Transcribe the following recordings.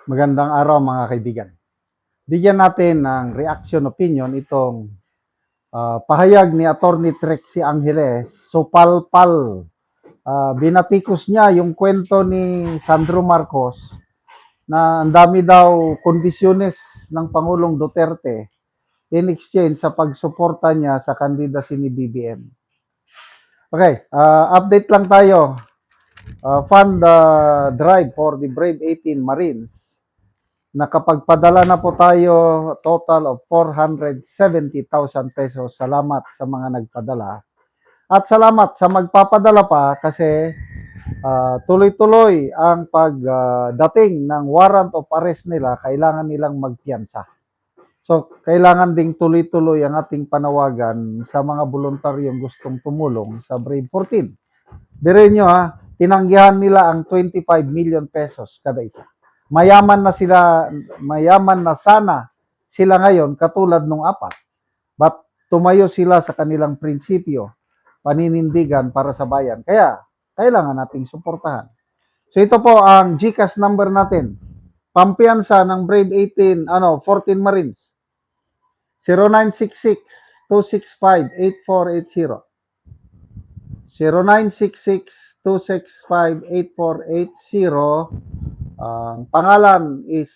Magandang araw mga kaibigan. Bigyan natin ng reaction opinion itong pahayag ni Attorney Trixie Angeles. So palpal, binatikos niya yung kwento ni Sandro Marcos na ang dami daw kondisyones ng Pangulong Duterte in exchange sa pagsuporta niya sa candidacy ni BBM. Okay, update lang tayo. Fund drive for the Brave 18 Marines. Nakapagpadala na po tayo total of 470,000 pesos. Salamat sa mga nagpadala. At salamat sa magpapadala pa kasi tuloy-tuloy ang pagdating ng warrant of arrest nila, kailangan nilang magpiyansa. So, kailangan ding tuloy-tuloy ang ating panawagan sa mga voluntaryong gustong tumulong sa Brave 14. Biruin nyo ha, tinanggihan nila ang 25 million pesos kada isa. Mayaman na sana sila ngayon katulad nung apat. But tumayo sila sa kanilang prinsipyo, paninindigan para sa bayan. Kaya, kailangan nating suportahan. So ito po ang GCash number natin. Pampiyansa ng Brave 14 Marines. 0966-265-8480. 0966-265-8480. Ang pangalan is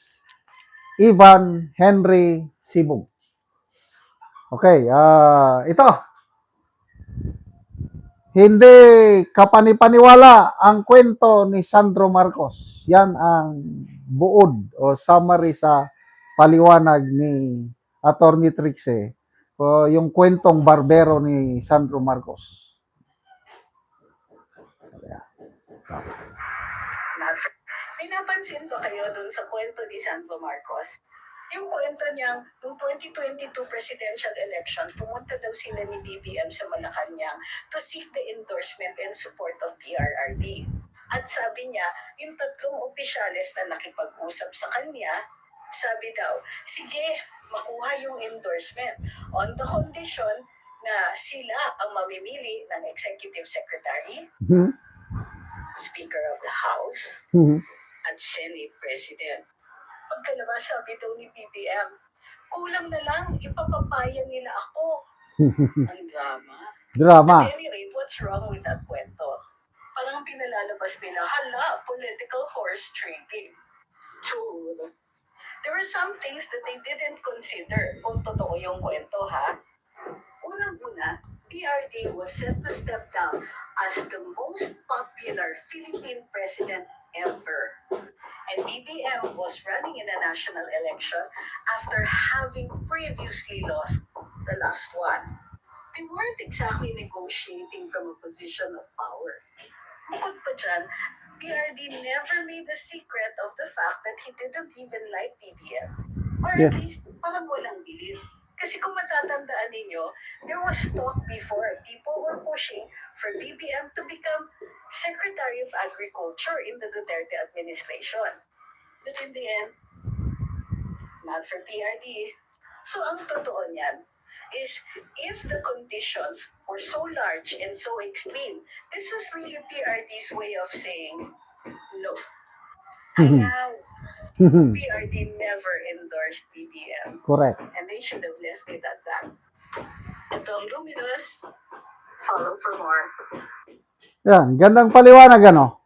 Ivan Henry Sibong. Okay, ito. Hindi kapanipaniwala ang kwento ni Sandro Marcos. Yan ang buod o summary sa paliwanag ni Attorney Trixie. Yung kwentong barbero ni Sandro Marcos. May napansin ba kayo dun sa kwento ni Sandro Marcos? Yung kwento niyang, noong 2022 presidential elections, pumunta daw sila ni BBM sa Malacanang to seek the endorsement and support of PRRD. At sabi niya, yung tatlong opisyales na nakipag-usap sa kanya, sabi daw, sige, makuha yung endorsement on the condition na sila ang mamimili ng executive secretary, Speaker of the House, at Senate President. Pagkalabas, sabi daw ni BBM, kulang na lang, ipapapaya nila ako. Ang drama. At any rate, what's wrong with that kwento? Parang pinalalabas nila, hala, political horse trading. True. There were some things that they didn't consider kung totoo yung kwento, ha? Unang-una, PRD was set to step down as the most popular Philippine president ever. And BBM was running in a national election after having previously lost the last one. They weren't exactly negotiating from a position of power. Bukod pa dyan, PRD never made a secret of the fact that he didn't even like BBM. Or at least, parang walang bilib. Kasi kung matatandaan ninyo, there was talk before. People were pushing for BBM to become Secretary of Agriculture in the Duterte administration. But in the end, not for PRD. So ang totoo niyan is if the conditions were so large and so extreme, this was really PRD's way of saying no. Ayaw. PRD never endorsed BBM. Correct. And they should have left it at that. Ito ang Luminous. Follow for more. Yan, gandang paliwanag ano.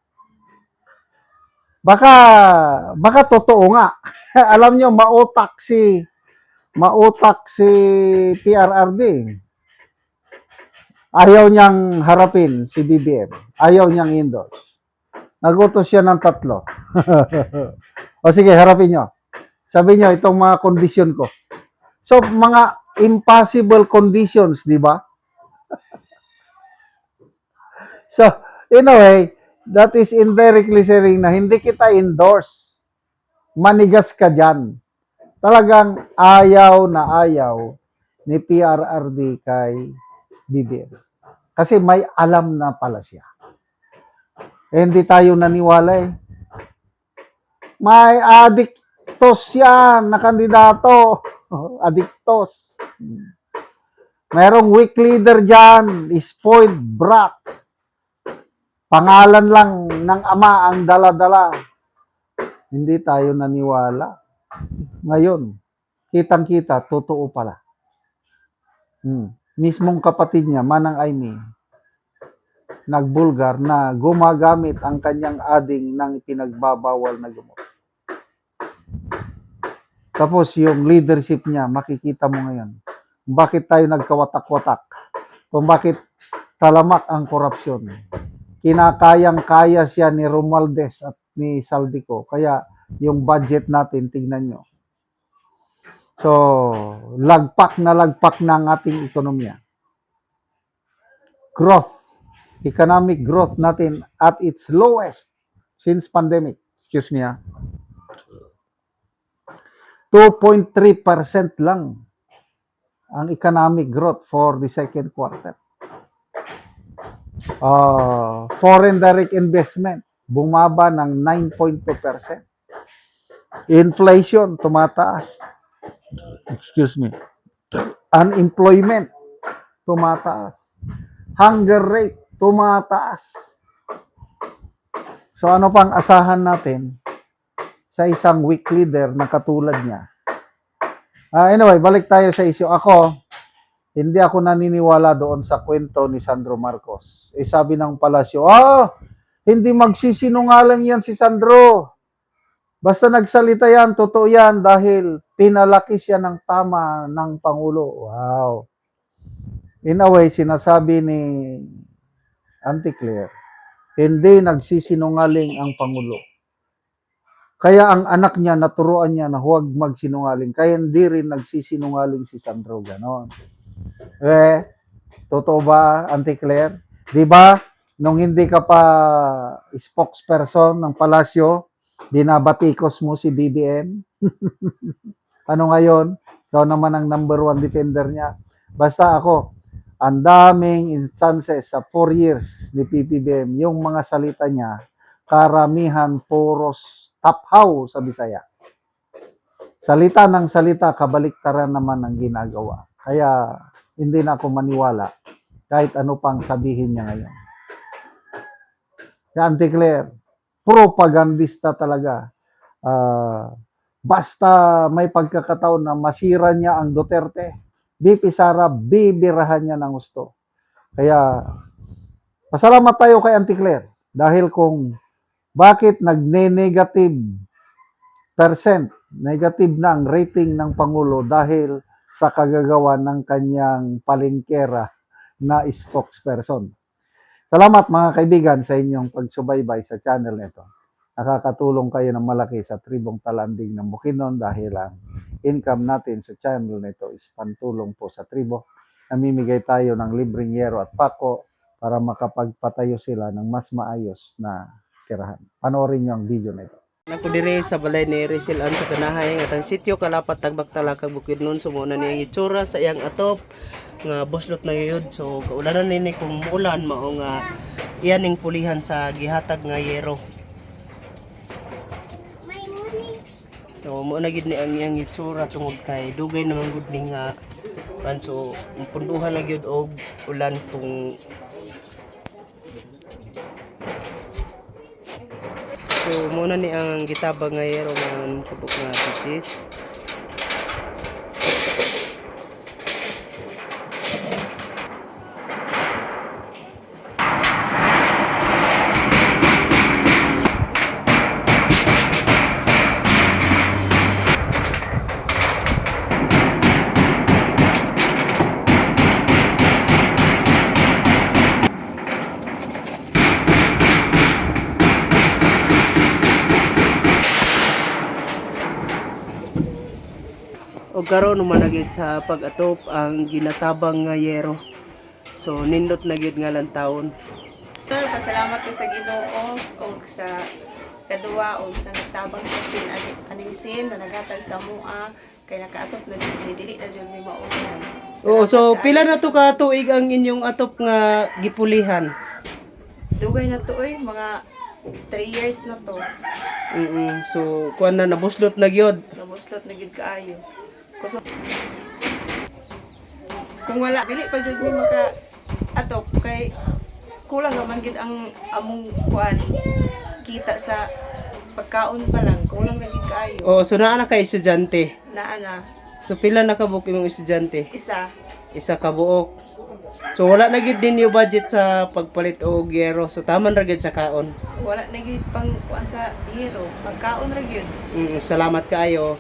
Baka totoo nga. Alam nyo, mautak si PRRD. Ayaw niyang harapin si BBM. Ayaw niyang endorse. Nagutos siya ng 3. O sige, harapin nyo. Sabi nyo, itong mga kondisyon ko. So, mga impossible conditions, di ba? So, in a way, that is indirectly saying na hindi kita endorse. Manigas ka dyan. Talagang ayaw na ayaw ni PRRD kay BBM. Kasi may alam na pala siya. Eh, hindi tayo naniwala eh. May adiktos yan na kandidato. Adiktos. Merong weak leader dyan, spoiled brat. Pangalan lang ng ama ang dala-dala. Hindi tayo naniwala. Ngayon, kitang-kita, totoo pala. Mismong kapatid niya, Manang Aimee, nagbulgar na gumagamit ang kanyang ading ng pinagbabawal na gamot. Tapos yung leadership niya, makikita mo ngayon, bakit tayo nagkawatak-watak, kung bakit talamak ang korupsyon. Kinakayang-kaya siya ni Romualdez at ni Saldico, kaya yung budget natin, tingnan nyo. So, lagpak na ang ating ekonomiya. Growth, economic growth natin at its lowest since pandemic. Excuse me, 2.3% lang ang economic growth for the second quarter. Foreign direct investment, bumaba ng 9.2%. Inflation, tumataas. Excuse me. Unemployment, tumataas. Hunger rate, tumataas. So ano pang asahan natin sa isang weak leader na katulad niya? Anyway, balik tayo sa issue. Hindi ako naniniwala doon sa kwento ni Sandro Marcos. Sabi ng palasyo, hindi magsisinungaling yan si Sandro. Basta nagsalita yan, totoo yan dahil pinalaki siya ng tama ng Pangulo. Wow. In a way, sinasabi ni Auntie Claire, hindi nagsisinungaling ang Pangulo. Kaya ang anak niya, naturuan niya na huwag magsinungaling. Kaya hindi rin nagsisinungaling si Sandro. Ganon. Totoo ba, Auntie Claire? Di ba, nung hindi ka pa spokesperson ng palasyo, binabatikos mo si BBM? Ano ngayon? Ikaw naman ang number 1 defender niya. Basta ako, ang daming instances sa 4 years ni PBBM, yung mga salita niya, karamihan puros taphaw sa Bisaya. Salita ng salita, kabaliktaran naman ang ginagawa. Kaya hindi na ako maniwala kahit ano pang sabihin niya ngayon. Si Auntie Claire, propagandista talaga. Basta may pagkakataon na masira niya ang Duterte, BP Sara, bibirahan niya ng gusto. Kaya, pasalamat tayo kay Auntie Claire dahil kung bakit negative na ang rating ng Pangulo dahil sa kagagawa ng kanyang palengkera na spokesperson. Salamat mga kaibigan sa inyong pagsubaybay sa channel nito. Nakakatulong kayo ng malaki sa Tribong Talanding ng Bukidnon dahil ang income natin sa channel nito is pantulong po sa tribo. Namimigay tayo ng libreng yero at pako para makapagpatayo sila ng mas maayos na tirahan. Panoorin nyo ang video nito. Ako dire sa balay ni Rizal An sa Kanahay nga tang sitio Kalapat Tagbak-Tala kag Bukidnon sumuna niya itsura sa iyang atop nga buslot na yun. So kaulanan nini kung muulan mao nga iyaning pulihan sa gihatag nga yero. So mo na gid ni ang iyang itsura tungod kay dugay naman gud ni nga so punduhan na gyud og ulan kung so muna ni ang gitabang nga yero nga kubok nga bisis. O karon naman na gyud sa pag-atop ang ginatabang nga yero. So nindot na gyud nga lang taon. Sir, pasalamat ko sa Ginoo o sa kadua o sa nagtabang sa sin aning sin na nagatag sa mua kay nakaatop na dili na jud may maulan. Oh, so pila na to ka tuig ang inyong atop nga gipulihan? Dugay na to mga 3 years na to. So kuan na nabuslot na gyud. Nabuslot na gid kaayo. Kung wala dili pa jud ni maka atop kay kulang naman gid ang among kuan kita sa pagkaon pa lang. kulang lagi kayo. O so naa na kay estudyante. Na ana, So pila na kabuok imong estudyante? isa. Isa ka buok. So wala na gid din yung budget sa pagpalit og yero. So taman ra gid sa kaon. Wala na gid pang kuan sa hero. Pagkaon ra gyud. Salamat kaayo.